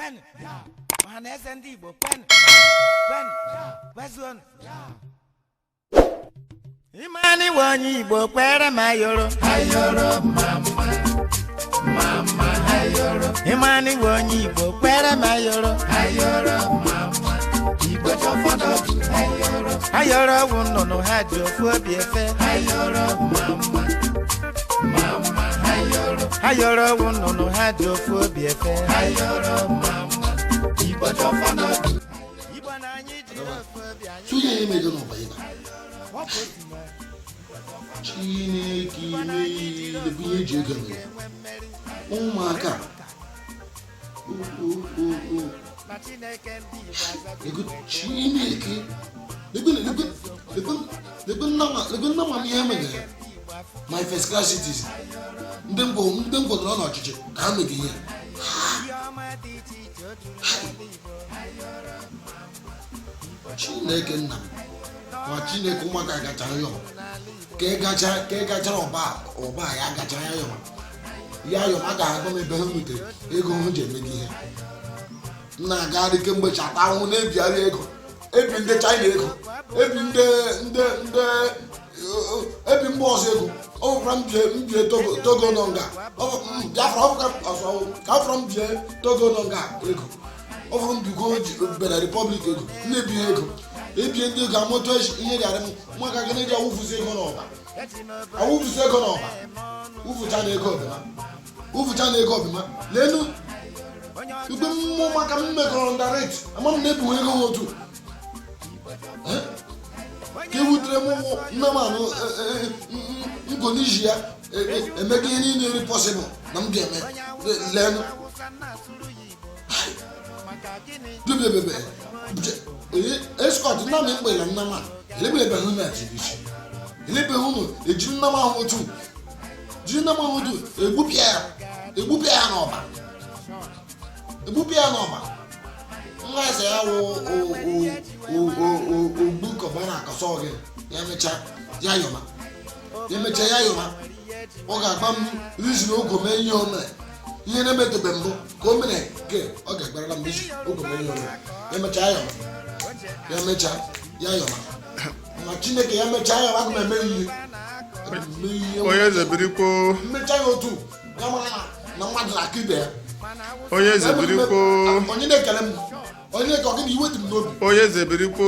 Ben, Onyeze ndị Igbo, Ben, Wezuonu. Imani wonyi Igbo kwere mayoro, mama, Imani wonyi Igbo kwere mayoro, Igbo chofodo, ayoro wunono hajo obi efe, ayoro wunono hajo obi efe, Igbo chofodo, Igbo na anyi di obi anyi. Suye me do no bayina. Chineke ile bunye je gami. Ụmụaka. Ego Chineke. Lego nama mi emege. My first class citizen. Ndembo do na ọchịchị ka ha mege ihe. Chineke nna ma Chineke ụmụaka gachara ya ka ị gachara ọba ya gachara ya yọm a ga-agba m ebe ha nwetara ego hụ ji emega ihe nna agagharị kemgbe chata ahụhụ na-ebigharị ego ebi ndị China ego ebi mba ọzọ ego ọ bụkwa mbie Togo nọ nga ka fọrọ mbie Togo nọ nga ego ọ bụrụ mbigo Benin Republic ego na-ebighe ego ebie ndị ego amụtụ ihe gara m maka gị na-eji awụfuzi ego n'ọba ụfụcha na ego ọbịma lenu ugbe mmụọ maka mmekọrọ ndareti ama m na-ebuwe ego otu ka ewutere m nne m anụ nkoniji ya emega ihe niile eri pọsịbụl na m ga-eme lenu dubebebe escort nna m mgbela nna m a elebelebe hụ na tibisi elebe hụ ejiri nna m ahụ otu egbupịa ya n'ọba nwa eze ya wụ ogbu kọbana akọsọ gị ya mecha ya yọma ọ ga-agba m rizuru ogo mee ihe o mere ihe na-emetobe mbụ ka o mere nke ọ ga-agbarala m rizuru ogo mee ihe o mere ya mecha ya yọma ma Chineke ya mecha ya aga m eme ihe Onyeze birikwo mmecha ya otu ya mara na mmadụ na-aka ibe ya Onyeze birikwo onye na-ekele m onye ka ọ gị na iwe dị m n'obi Onyeze birikwo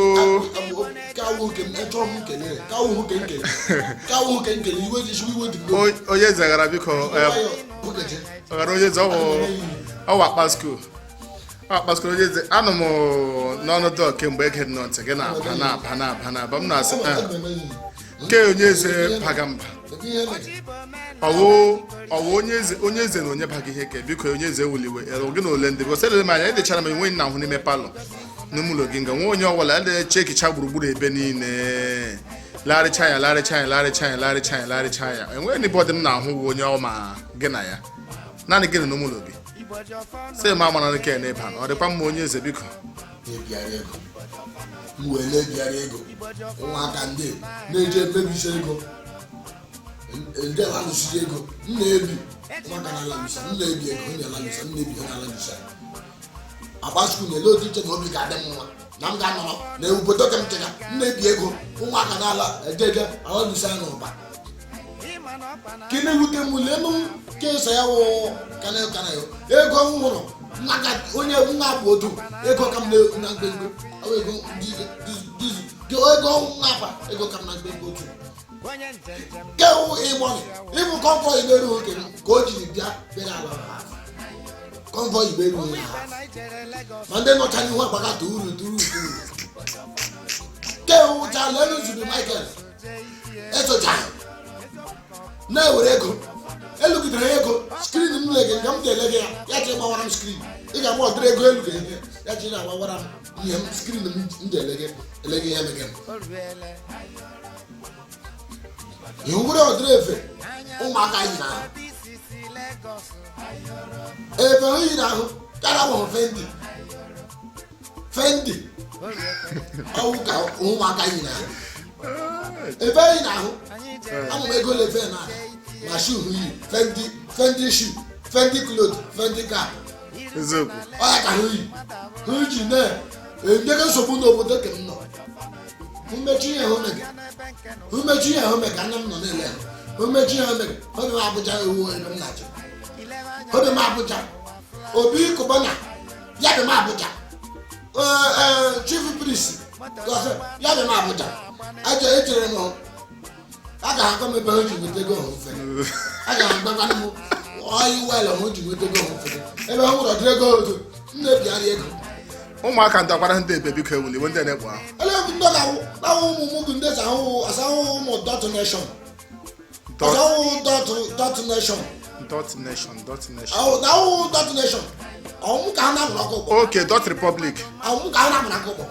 kawo nke m chọrọ m nkele kawo nke nkele iwe dị m n'obi Onyeze gara biko ọgara Onyeze ọwa akpa skuul Onyeze anụ m n'ọnụ dọọ kemgbe ege dị n'ntị gị na-aba m na-asị nke Onyeze pagamba ọwụ Onyeze na onye baghị ihe ke biko Onyeze wuliwe gị na ole ndị bikọs elele m anya edechara m enwe nna ahụ n'ime palọ n'ụlọ gị nga nwe onye ọbụla ele chekicha gburugburu ebe niile larịcha ya enweghị n'ibọdị m na-ahụ wụ onye ọma gị na ya naanị gị na n'ụlọ gị sị m amara nke n'ebe ọ dịkwa mma Onyeze biko mwele bịara ego ụmụaka ndị na-eji emebisi ego ndị alụsiri ego na-ebi ụmụaka na-alabisa na-ebi ego na-alabisa na-ebi ha na-alabisa agbasukwu na-ele otu iche na obi ga-adị m mma na m ga-anọrọ na obodo ka m chega na-ebi ego ụmụaka na-ala ejege alabisa ya n'ụba ka na-ewute m lenu ka eso ya wụ kanayo ego m hụrụ maka onye nwa bụ otu ego ka m na mgbemgbe ego ka m na mgbemgbe otu kewu ịbụ kọnvọị iberu oke ka o jiri bịara ala kọnvọị iberu onye ma ndị nọcha n'ihu agbagata uru kewu chala elu zuru Michael esocha na-ewere ego elugidere ego skrin m lege nga m ga-ele gị ya chịrị gbawara m skrin ị ga-agba ọdịrị ego elu ga-enye ya chịrị agbawara m ihe m skrin m ga-elege ya mege m ihe nwere ọdịrị efe ụmụaka yi na ahụ efe oyi na ahụ kara bụ fendi ọwụ ka ụmụaka yi na ahụ ebe yi na ahụ amụ m ego lefe na ma shoe yi fendi shoe fendi cloth fendi cap eziokwu ọ ya ka ha ji na-enye nsogbu n'obodo ke m nọ mmechi ihe hụ mega nne m nọ na-ele mmechi ihe mega obi m Abuja ewu ebe m na-achọ obi m Abuja Obi Cubana ya dị m Abuja chief priest ya dị m Abuja aja echere m a ga-akọ m ebe ha ji nweta ego ofe a ga-agbakwana m ọyị wel ha ji nweta ego ofe ebe ha nwere ọdị ego otu m na-ebigharị ego ụmụaka ndị akwara ndị ebe biko ewuliwe ndị na-ekpo ahụ eleghị ndị na-awụ ụmụ m gị ndị asahụ ụmụ dot nation asahụ dot nation ahụ dot nation ọmụ ka ha na-amụrụ akwụkwọ oke dot republic ọmụ ka ha na-amụrụ akwụkwọ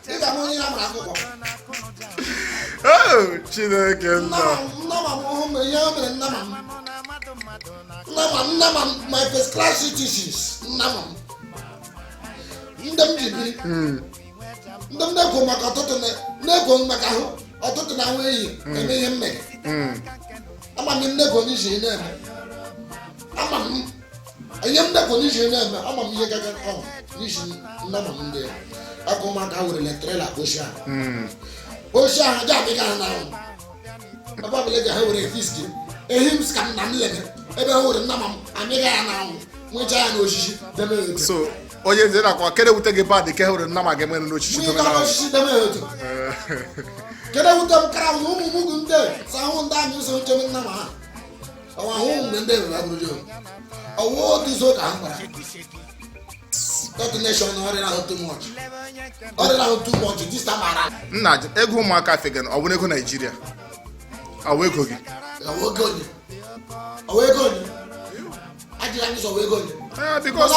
ị ga-amụ onye na-amụrụ akwụkwọ Chineke nna nnama m hụ mere ihe o mere nnama m my first class citizens nnama m ndị m ji biri ndị m na-ekwo maka ọtụtụ na-ekwo maka ahụ ọtụtụ na nwa eyi eme ihe mmege ama m nnekwo n'iji na-eme ama m ihe nnekwo n'iji na-eme ama m ihe gaga ọhụ n'iji nnama m ndị akụ ụmụaka were trela oshi ahụ ji adịghị ha n'ahụ ebe ọbụla eji ha were fiski ehi m ka m na m lele ebe ha were nnama m amịga ya n'ahụ nwechaa ya n'osisi deme ya otu so onye eze na-akwa kere wute gị badị ke hụrụ nnama gị nwere n'osisi deme na osisi deme ya otu kere wute m kara ụmụ m gụ ndị sa ahụ ndị anyị so nchebe nnama ha ọwa ahụ mgbe ndị ewere abụrụ ọwụ otu so ka ha gbara nation ọrịa too much this time around. Nna ego ụmụaka fegan ọ bụrụ ego Naịjirịa ọwụ ego gị ọwụ ego gị ajịra anyị sọ ọwụ ego gị because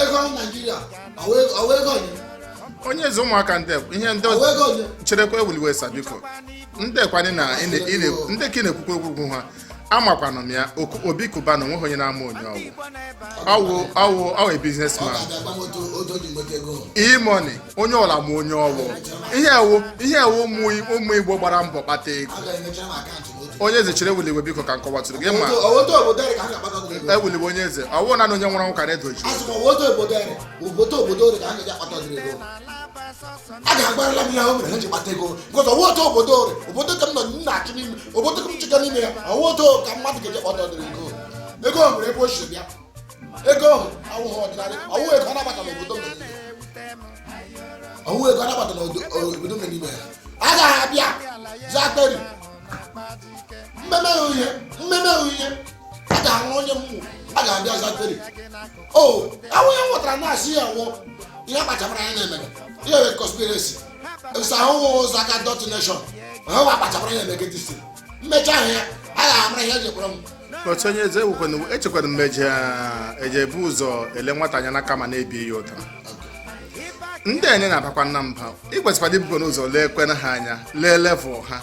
ego Naịjirịa ọwụ ego gị onye eze ụmụaka ndị ihe ndị cherekwa ewuliwe sa biko ndị kwanye na ndị ka ị na-ekwukwe okwu ha amakwana m ya Obi Cubana nweghị onye na-ama onye ọwụ businessman e-money onye ọla ma onye ọwụ ihe ewu ụmụ Igbo gbara mbọ kpata ego onye eze chere ewuliwe biko ka nkọwatụrụ gị ma ewuliwe onye eze ọwụ na onye nwere nkwara edoji a ga-agbarala m ya o mere ha ji kpata ego because ọwụ otu obodo ka m nọ na-achị n'ime obodo ka m chịga n'ime ya ọwụ otu ka mmadụ ga-eji kpata ọdịrị ego nwere ebe o si bịa ego awụghị ọdịnala ọwụ ego a nabata n'obodo mere n'ime ya a ga-abịa zakperi mmemme uhie a ga-ahụ onye mmụ a ga-abịa zakperi awụ ya nwetara na-asị ya nwụ ihe akpachamara anya na-emere ihe wee conspiracy esa ahụhụ ụzọ aka dot nation ha wa akpachapara ya emege disi mmecha ahụ ya a ga-amara ihe ejekpọrọ m otu onye eze echekwara mmeje ejebu ụzọ ele nwata anya n'aka ma na-ebi ya ụta ndị enye na-abakwa na mba ịkwesịkwara ibugo n'ụzọ lee kwena ha anya lee level ha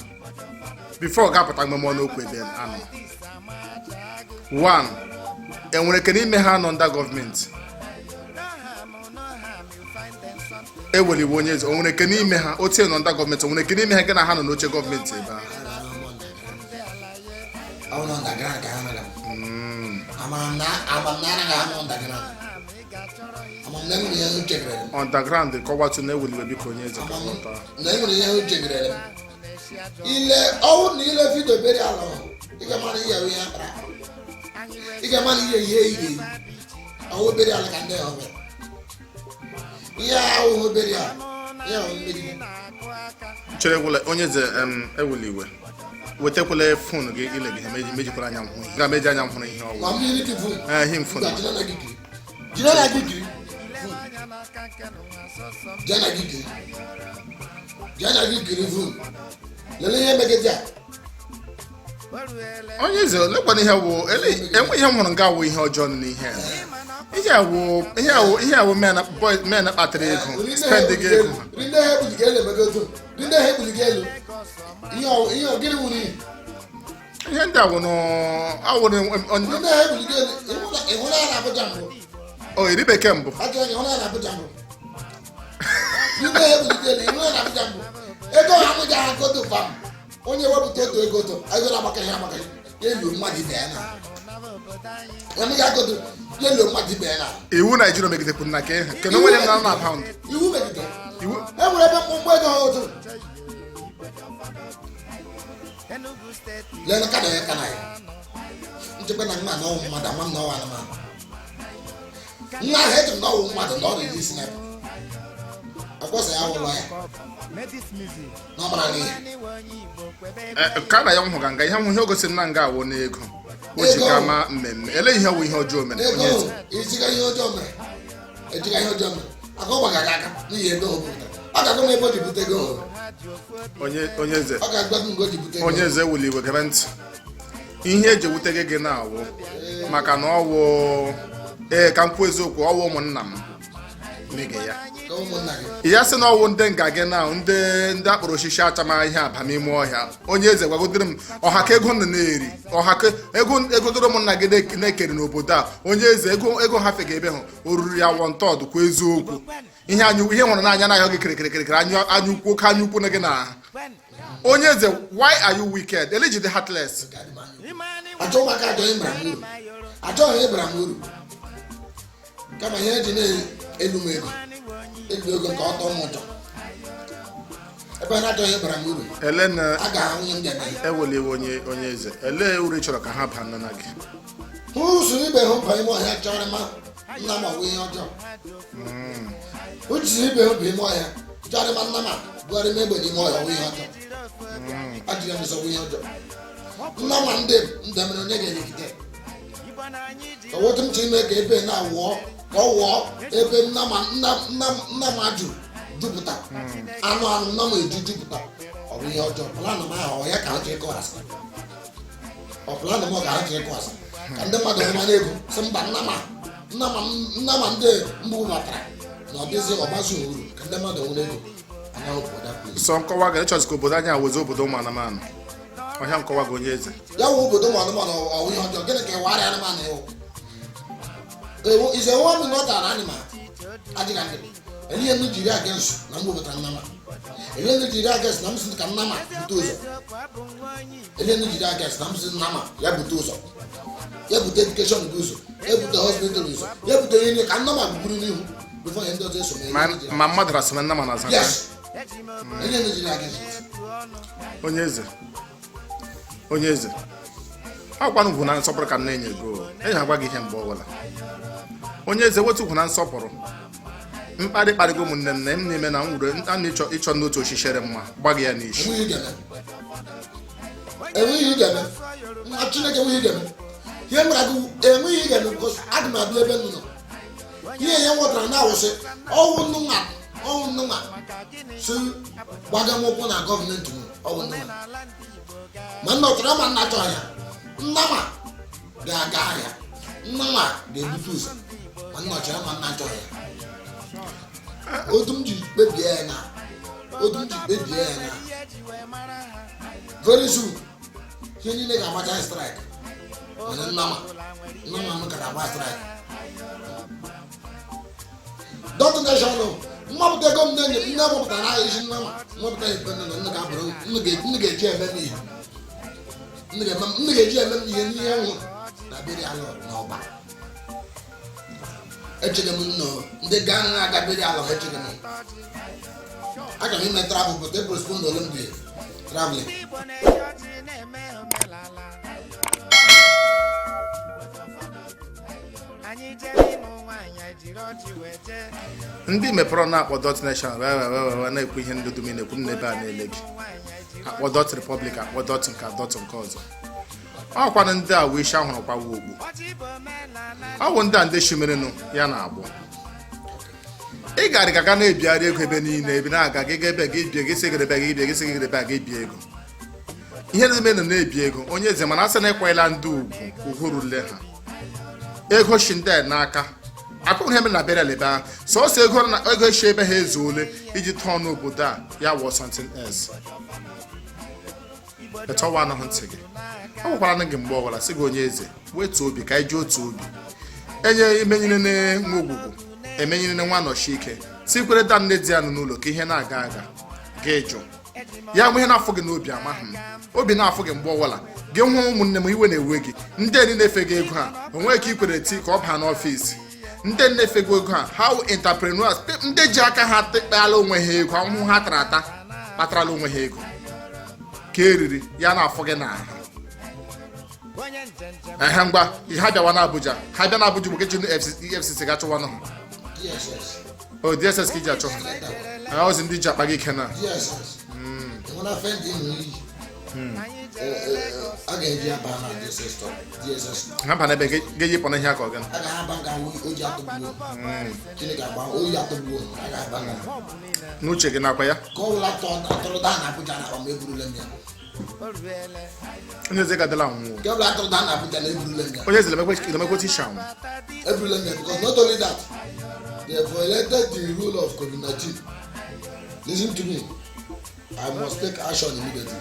bifo ga-apụta mgbe n'okwu ebe anọ 1 enwere ike n'ime ha nọ ndị gọọmenti eweliwe onye eze o nwere ike n'ime ha otie nọ ndị gọọmenti o nwere ike n'ime ha gị na ha nọ n'oche gọọmenti ebe ahụ underground kọwatụ na eweliwe biko onye eze ile ọwụ na ile vidio beri ala ị ga-amara ihe ire ọwụ beri ala ka ndị ọbịa ihe ahụ obere ya chere onye eze ewuliwe wetakwala fon gị ile gị mejikwara anya mhụ ga meji anya mhụrụ ihe ọwụ ihe mfon onye eze lekwana ihe wụ enwe ihe mụrụ nga awụ ihe ọjọọ n'ihe ihe awụ men kpatara ego spend gị ego ihe ndị awụrụ iri bekee mbụ ego ha mụja ha kodo fam onye wepụta otu ego to ego na-agbaka ihe amaka elu mmadụ ibe ya na Emi ga godo yelo mmadụ ibe na. Iwu Nigeria megidekwu na ke ha. Kedu nwere na pound? Iwu megide. Iwu. E nwere ebe mkpụmkpụ ego ha otu. Lele ka na kana ya. Nchekwa na mma na ọwụ mmadụ ama m na ọwa anụmanụ. Nna ha eji na ọwụ mmadụ na ọrụ isi na akwọsa ya ụlọ ya. N'ọbara n'ihe. Ka na ya nwụ ga nga ihe nwụ ihe ogosi na nga awụ n'ego. O ji ka ma mmemme. Ele ihe wụ ihe ọjọọ mere onye eze. Ejiga ihe ọjọọ mere. Ejiga ihe ọjọọ mere. Aka ọ gbaga aka n'ihi ego o bụtara. Ọ ga-agụ m ebe o ji bute ego. Onye eze. Ọ ga-agụ m ego o ji bute ego. Onye eze wuli iwe gere ntị. Ihe eji ewute gị na-awụ maka na ọwụ ka m kwuo eziokwu ọwụ ụmụnna m mege ya. Ya sị na ọwụ ndị nga gị na ndị akpọrọ osisi achama ihe abamime ọhịa. Onye eze gwagodoro m ọha ka ego nọ na-eri ọha ka ego doro ụmụnna gị na-ekeri n'obodo a. Onye eze ego ha fega ebe hụ o ruru ya wọntọd kwa eziokwu. Ihe nwere n'anya na ahịa gị kirikirikiri anya ukwu oke anya ukwu na gị na onye eze, why are you wicked? Elijide heartless. Achọ maka achọghị ịbara m uru kama ihe eji na-elu m ego nke ọtọ m ụtọ ebe a na-achọghị ịbara m uru a ga-ahụ ihe ndị eweliwe onye eze elee uru ị chọrọ ka ha baa na gị usoro ibe hụ ba ime ọhịa chọrọ ma nna m ọwụ ihe ọjọọ usoro ibe hụ ba ime ọhịa chọrọ ma nna m bụgharị m egbe n'ime ọhịa ọwụ ihe ọjọọ ajụghị m nsọwụ ihe ọjọọ nna ma ndị mere onye ga-elegide owotu m chi ime ka ebe na-awụọ ka ọ wụọ ebe nna m ajụ jupụta anụ nna m eju jupụta ọ bụ ihe ọjọọ planụ m ahụ ya ka ha ji ịkọwasị ọ planụ m ọ ga ha ji ịkọwasị ka ndị mmadụ hụ mana ego sị mba nna ma ndị mbụ batara na ọ dịzi ọgbazi uru ka ndị mmadụ nwere ego anya obodo sọ nkọwa ga ịchọzi ka obodo anyị awụzi obodo ụmụ anụmanụ ọhịa nkọwa gị onye eze ya wụ obodo ụmụ anụmanụ ọwụ ihe ọjọọ gịnị ka ịwarị anụmanụ ewu is a woman not an animal adịghị adị elihe ndị jiri against na mgbe wetara nnama elihe ndị jiri against na msị ka nnama bute ụzọ elihe ndị jiri against na msị nnama ya bute ụzọ ya bute edukeshọn gị ụzọ ya bute hospital ụzọ ya bute ihe ka nnama bụburu n'ihu before ihe ndị ọzọ eso ma mmadụ rasị na nnama na-aza elihe ndị jiri against onye eze akwanụ ugwu na nsọpụrụ ka m na-enye go enyi agwa gị ihe mgbe ọbụla onye eze wetu ugwu na nsọpụrụ mkparị kparịgo ụmụnne m na m na-eme na m wure a na-ịchọ ịchọ n'otu oshishere mma gbaghị ya n'isi enweghị igeme Chineke enweghị igeme ihe mara gị enweghị igeme bikos adị m abịa ebe nọ ihe ya nwetara na-awụsị ọwụ nnụnwa si gbaga m ụkwụ na gọọmenti m ọwụ nnụnwa ma nna ọtara ma nna chọọ ya nnama ga-aga ahịa nnama ga-ebute ụzọ ma nna ọchara ma nna chọọ ya otu m ji kpebie ya na very soon ihe niile ga-agbacha strike mana nnama m gara agba strike dọtụ nashọnụ mmapụta ego m na-enye nne mụpụtara n'ahịa isi nnama mmapụta ebe nọ na nne ga-abụrụ nne ga-eji eme n'ihe nne ga-eji eme ihe n'ihe nwụrụ na beri alụ n'ọba echege m nnọọ ndị gaa nra aga beri alụ ha echege m aga m ime travel but e postpone ole m dị traveling ndị mepere na-akpọ dot nation na-ekwu ihe ndị dum na-ekwu n'ebe a na-ele gị akpọ dot republic akpọ dot nke ọzọ ọkwanụ ndị a wee isi ahụrụ kwawa okpu ọ bụ ndị a ndị shimerenụ ya na-agbụ ị garị ka ga na-ebigharị ego ebe niile ebe na-aga gị ebe gị bie gị segịrebe gị bie gị segịrebe a gị bie ego ihe niile nọ na-ebi ego onye eze mana asị na ịkwanyela ndị ugwu rule ha ego shi ndị n'aka akụrụ ihe mere na bere ebe ahụ sọsọ ego shi ebe ha ezuole iji tọọ n'obodo a ya wụọ something else etọwa anahụ ntị gị ọ gwakwara gị mgbe ọbụla sị gị onye eze wetu obi ka anyị ji otu obi enye imenyere nwa ogwugwu emenyere nwa nọchi ike tikwere da nne di ya nọ n'ụlọ ka ihe na-aga aga ga ịjụ ya nwe ihe na-afụ gị n'obi amaghị m obi na-afụ gị mgbe ọwụla gị hụ ụmụnne m iwe na-ewe gị ndị enyi na-efe gị ego ha onweghị ka ikwere ti ka ọ baa n'ọfịs ndị na-efe gị ego ha ha entrepreneurs ndị ji aka ha tekpeala onwe ha ego ahụhụ ha tara ata kpatarala onwe ha ego ka eriri ya na-afụ gị n'ahụ ehe ngwa ha bịawa n'Abuja ha bịa n'Abuja bụ ke ji EFCC ga chụwa ha o DSS ka iji achọ ha ozi ndị ji akpa gị ike na ha ba n'ebe ga-eyipụ na ihe aka ọgana n'uche gị nakwa ya onye eze gadala nwụọ onye eze lemekwe tisha nwụ they have violated the rule of COVID-19. Listen to me. I must take action immediately.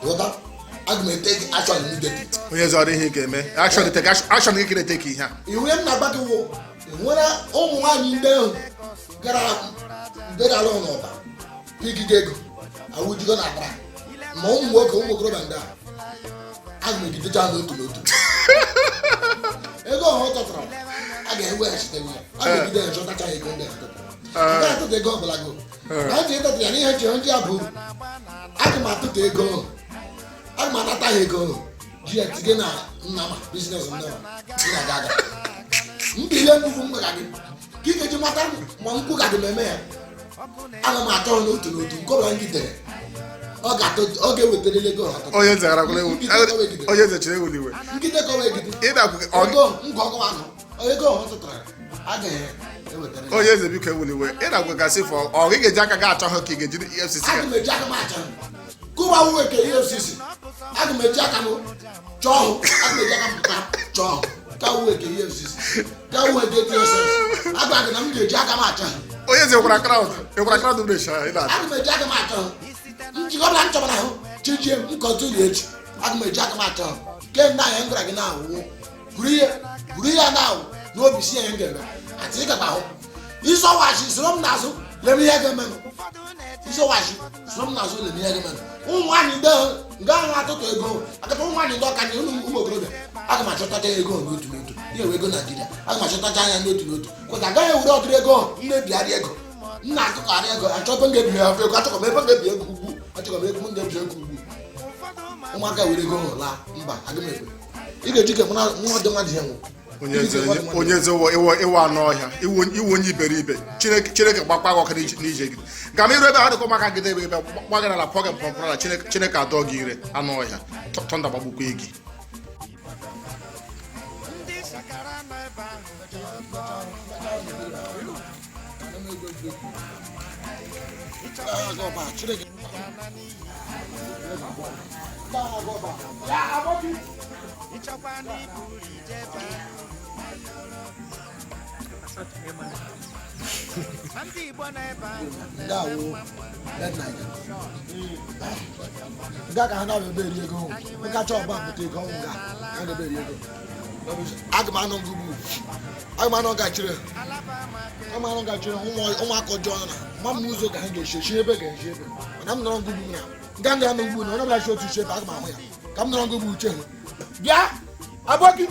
What? I may take action immediately. When you already here, action take action. You can take here. You will not back away. When I one in there, get out, get alone over. Pick it. I would go na bra. Mom work on go banda. I may get the chance to do. Ego hot of aga ewe achite nwa aga bide enjo tacha ego ndị aga atụta ego ọbụla go na ndị ịtọta ya n'ihe nche ndị abụ aga m atụta ego aga m anata ha ego ji etige na nnama biznes nnama aga ndị ihe mkpufu mgbaga gị ka ị ga-eji mata ma nkwụ ga dị meme ya aga m atọ n'otu n'otu nke ọbụla ngidere ọ ga-ewetara ego onye zara onye zechara ewuliwe nkịta ka ọ wee gide ego nke ọgụ ahụ onye eze biko ewuliwe ị na-agwagasị fọ ọ gị ga-eji aka ga achọ ha ka ị ga-eji EFCC aga m eji aka m achọ kụwa uwe ka EFCC aga m eji aka m chọọ aga m eji aka m pụta chọọ ka uwe ka EFCC ka uwe ka DSS agwa gị na m ga-eji aka m achọ onye eze ekwara kraụd na-echa aga m eji aka m achọ njikọbla m chọbara ahụ chijie m kọntụli echi aga m eji aka m achọ kemgbe ahụ m gwara gị na-awụ buru ya na n'obi si ya ngere ati ga ba ho iso washi soro m n'azụ lemi ihe ga menụ iso washi soro m n'azụ lemi ihe ga menụ ụmụ anyị ndị nga ahụ atụtụ ego akata ụmụ anyị ndị ọka nye ụmụ okorobịa aga m achọtacha ego n'otu n'otu ihe wee ego Naijiria aga m achọtacha anya n'otu n'otu kwata agaghị ewere ọdịrị ego mmebigharị ego nna akụkọgharị ego achọpụ m ga-ebi ya ego achọkọ m ebe ga-ebi ego ugwu achọkọ m ego m ga-ebi ego ugwu ụmụaka were ego laa mba aga m ekwe ị ga-eji ka nwa dị nwa dị ya nwụ onye eze ịwa anụ ọhịa iwu onye iberibe Chineke gbakwa gị ọka n'ije gị ga m iru ebe ha dịkwa maka gị ebe gbagara ala pọgị mpọmpụrala Chineke adọ gị ire anụ ọhịa tọnda gbagbukwa gị nga ka ha na-ebe eri ego nkacha ọgba pụta ego ọnwụ nga ha na-ebe eri ego aga m anọ ngugbu aga m anọ gachiri ụmụaka ọjọọ na ma m n'ụzọ ka ha ga-eshi ebe ga-eshi ebe mana m nọrọ ngugbu na nga nga na ugbu na onye ọbụla chi otu iche ebe aga m ahụ ya ka m nọrọ ngugbu uche bịa abọki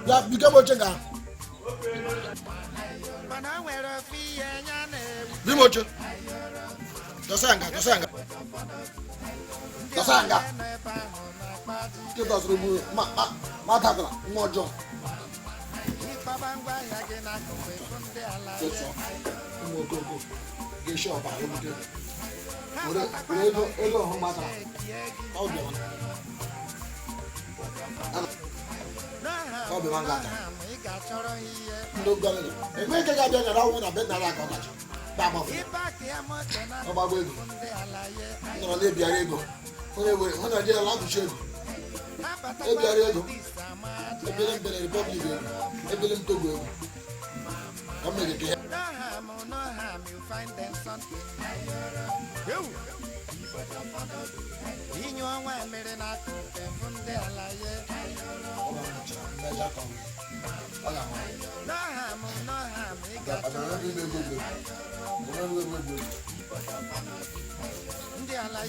bịa bike m oche nga bim oche dosa nga nke dọsịrị ugbu ma dabara nwa ọjọọ ụmụ ogogo ga-eshi ọbara obodo were ego ọhụrụ matara ọ bịara nga aka ndị gọọmenti enwe ike ga-abịa nyere ọnwụ na be nara aka ọkacha ọgbagbo ego nọrọ na-ebigharị ego onye were hụ na jela abụchi ego ebigharị ego ebele m Benin Republic ego ebele m Togo ego ka mmege ke ya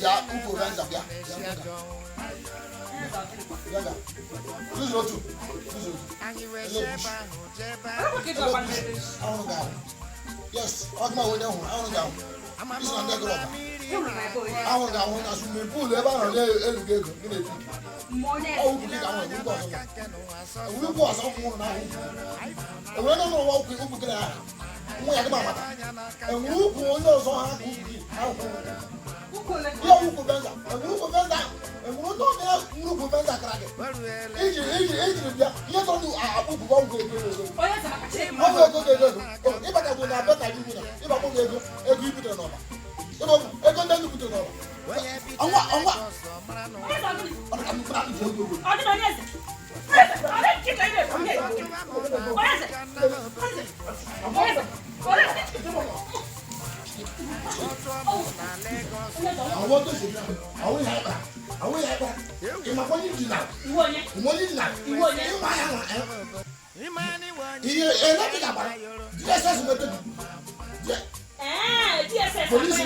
Ya uko ranza bia. Yaga. Tuzo tu. Yes, Ogma wo nyahu, awon ga. This one dey go. Awon ga won asu me pool e ba ran le elugego ni le tu. Oh, you think I want to go? We go as someone now. And we don't know what we can do. We are the mama. And we go on those on how you go bend down. And we go bend down. And we don't have to go bend down. You don't do a book one way. Oh, yes, I'm going to go. If I go now, better you know. If I go, a good bit of number. If I go down to put it over. Police